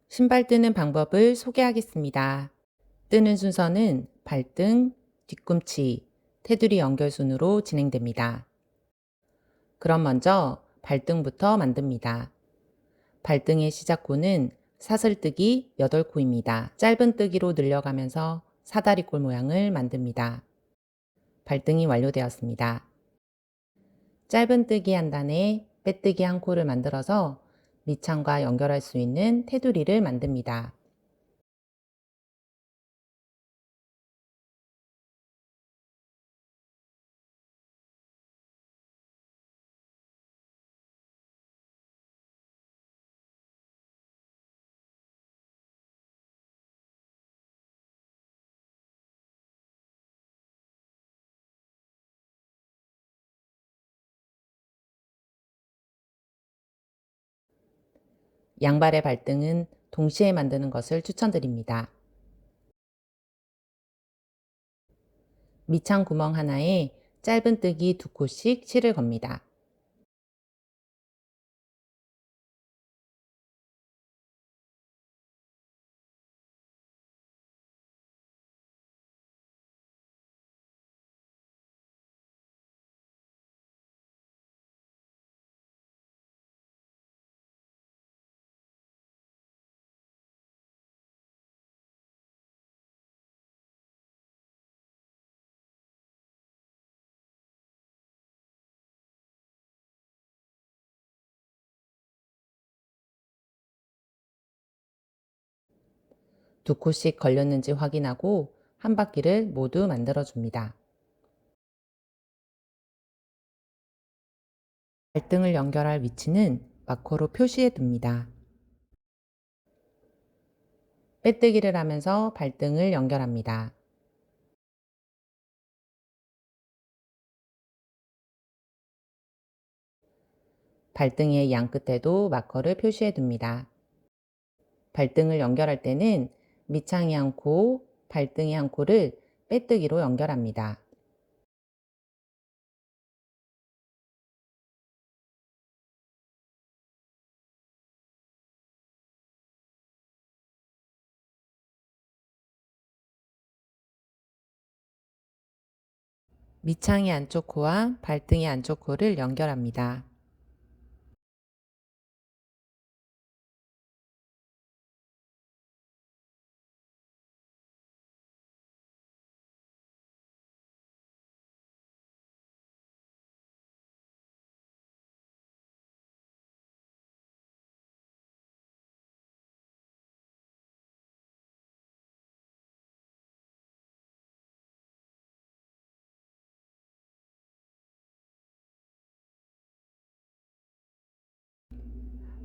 신발 뜨는 방법을 소개하겠습니다. 뜨는 순서는 발등, 뒤꿈치, 테두리 연결 순으로 진행됩니다. 그럼 먼저 발등부터 만듭니다. 발등의 시작코는 사슬뜨기 8코입니다. 짧은 뜨기로 늘려가면서 사다리꼴 모양을 만듭니다. 발등이 완료되었습니다. 짧은 뜨기 한 단에 빼뜨기 한 코를 만들어서 밑창과 연결할 수 있는 테두리를 만듭니다. 양발의 발등은 동시에 만드는 것을 추천드립니다. 밑창 구멍 하나에 짧은 뜨기 2코씩 실을 겁니다. 두 코씩 걸렸는지 확인하고 한 바퀴를 모두 만들어 줍니다. 발등을 연결할 위치는 마커로 표시해 둡니다. 빼뜨기를 하면서 발등을 연결합니다. 발등의 양 끝에도 마커를 표시해 둡니다. 발등을 연결할 때는 밑창이 한 코, 발등이 한 코를 빼뜨기로 연결합니다. 밑창의 안쪽 코와 발등의 안쪽 코를 연결합니다.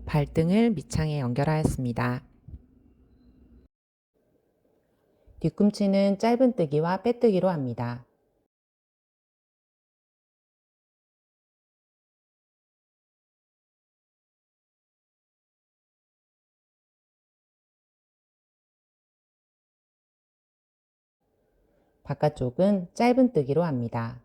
발등을 밑창에 연결하였습니다. 뒤꿈치는 짧은 뜨기와 빼뜨기로 합니다. 바깥쪽은 짧은 뜨기로 합니다.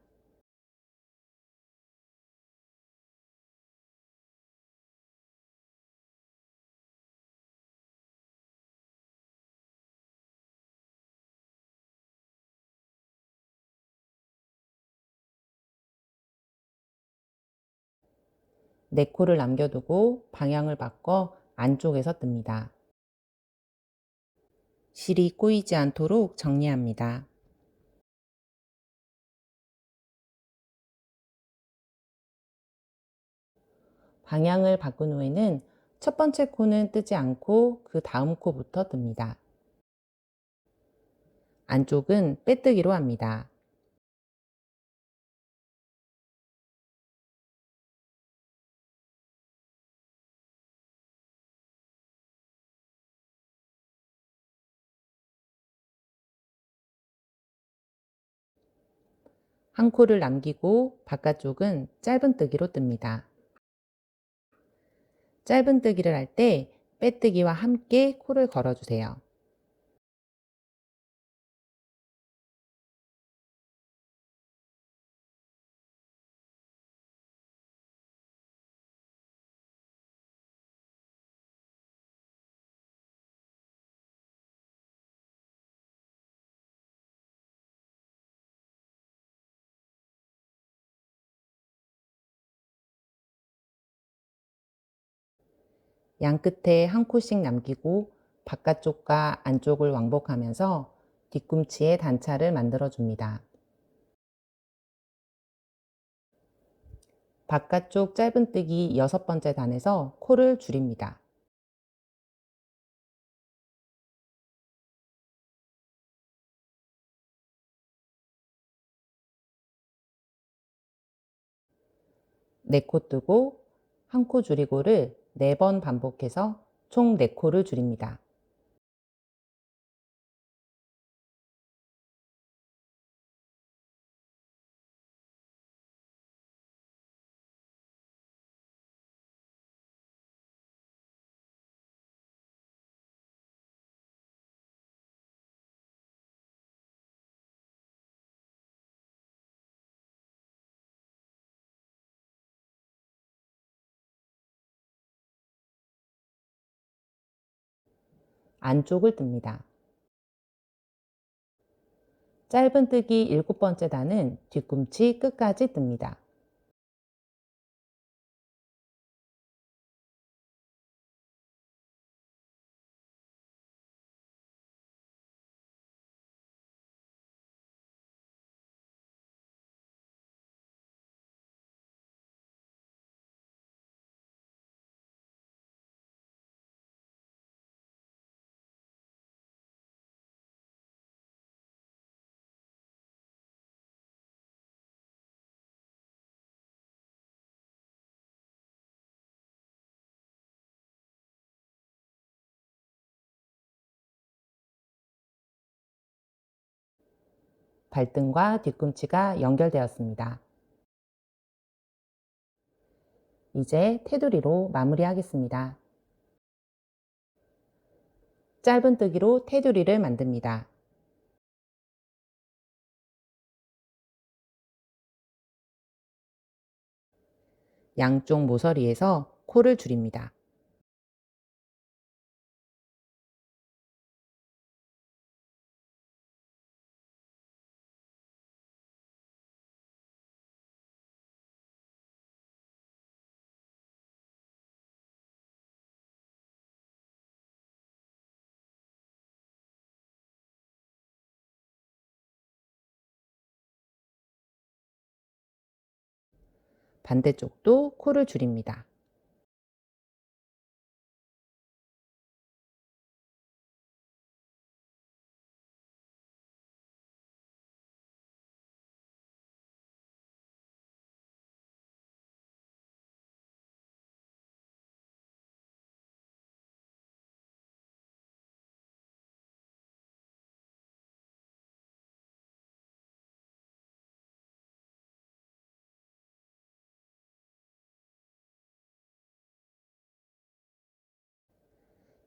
네 코를 남겨두고 방향을 바꿔 안쪽에서 뜹니다. 실이 꼬이지 않도록 정리합니다. 방향을 바꾼 후에는 첫 번째 코는 뜨지 않고 그 다음 코부터 뜹니다. 안쪽은 빼뜨기로 합니다. 한 코를 남기고 바깥쪽은 짧은 뜨기로 뜹니다. 짧은 뜨기를 할 때 빼뜨기와 함께 코를 걸어주세요. 양 끝에 한 코씩 남기고 바깥쪽과 안쪽을 왕복하면서 뒤꿈치에 단차를 만들어 줍니다. 바깥쪽 짧은뜨기 6번째 단에서 코를 줄입니다. 네 코 뜨고 한 코 줄이고를 4번 반복해서 총 4코를 줄입니다. 안쪽을 뜹니다. 짧은뜨기 7번째 단은 뒤꿈치 끝까지 뜹니다. 발등과 뒤꿈치가 연결되었습니다. 이제 테두리로 마무리하겠습니다. 짧은뜨기로 테두리를 만듭니다. 양쪽 모서리에서 코를 줄입니다. 반대쪽도 코를 줄입니다.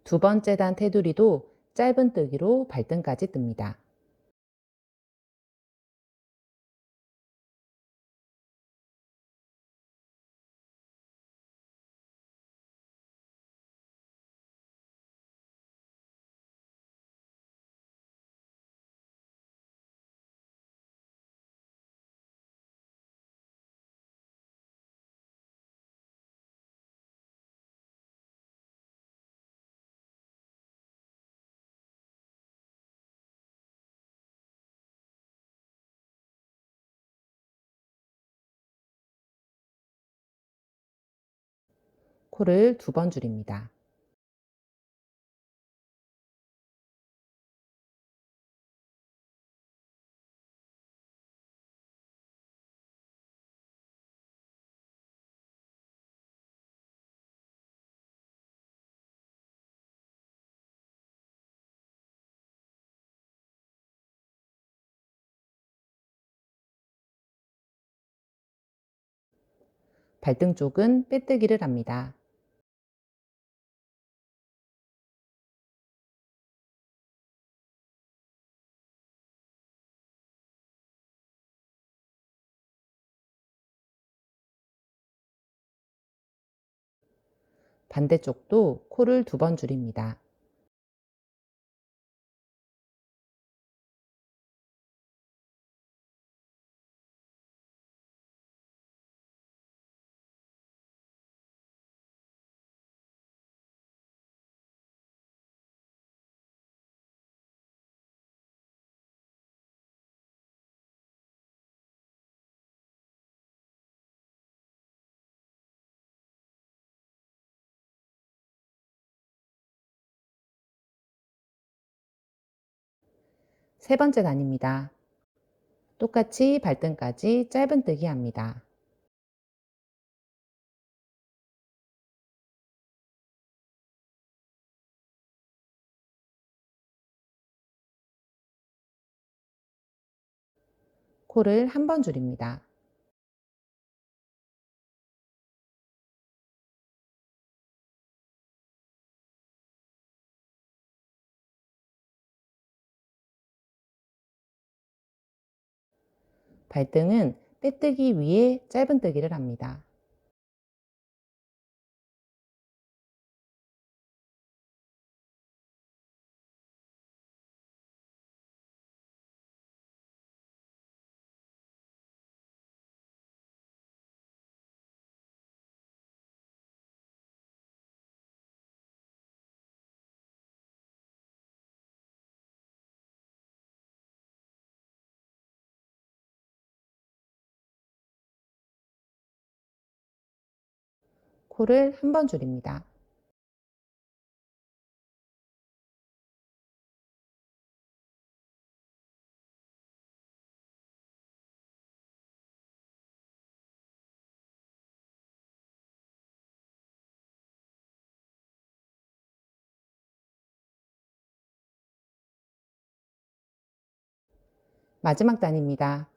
두 번째 단 테두리도 짧은뜨기로 발등까지 뜹니다. 코를 2번 줄입니다. 발등 쪽은 빼뜨기를 합니다. 반대쪽도 코를 2번 줄입니다. 세 번째 단입니다. 똑같이 발등까지 짧은뜨기 합니다. 코를 한 번 줄입니다. 발등은 빼뜨기 위에 짧은뜨기를 합니다. 코를 한 번 줄입니다. 마지막 단입니다.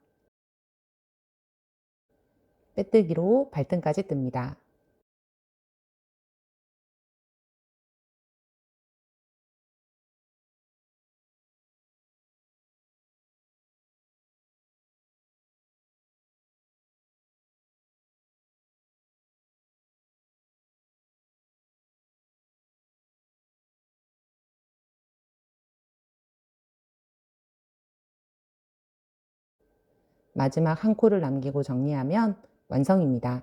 빼뜨기로 발등까지 뜹니다. 마지막 한 코를 남기고 정리하면 완성입니다.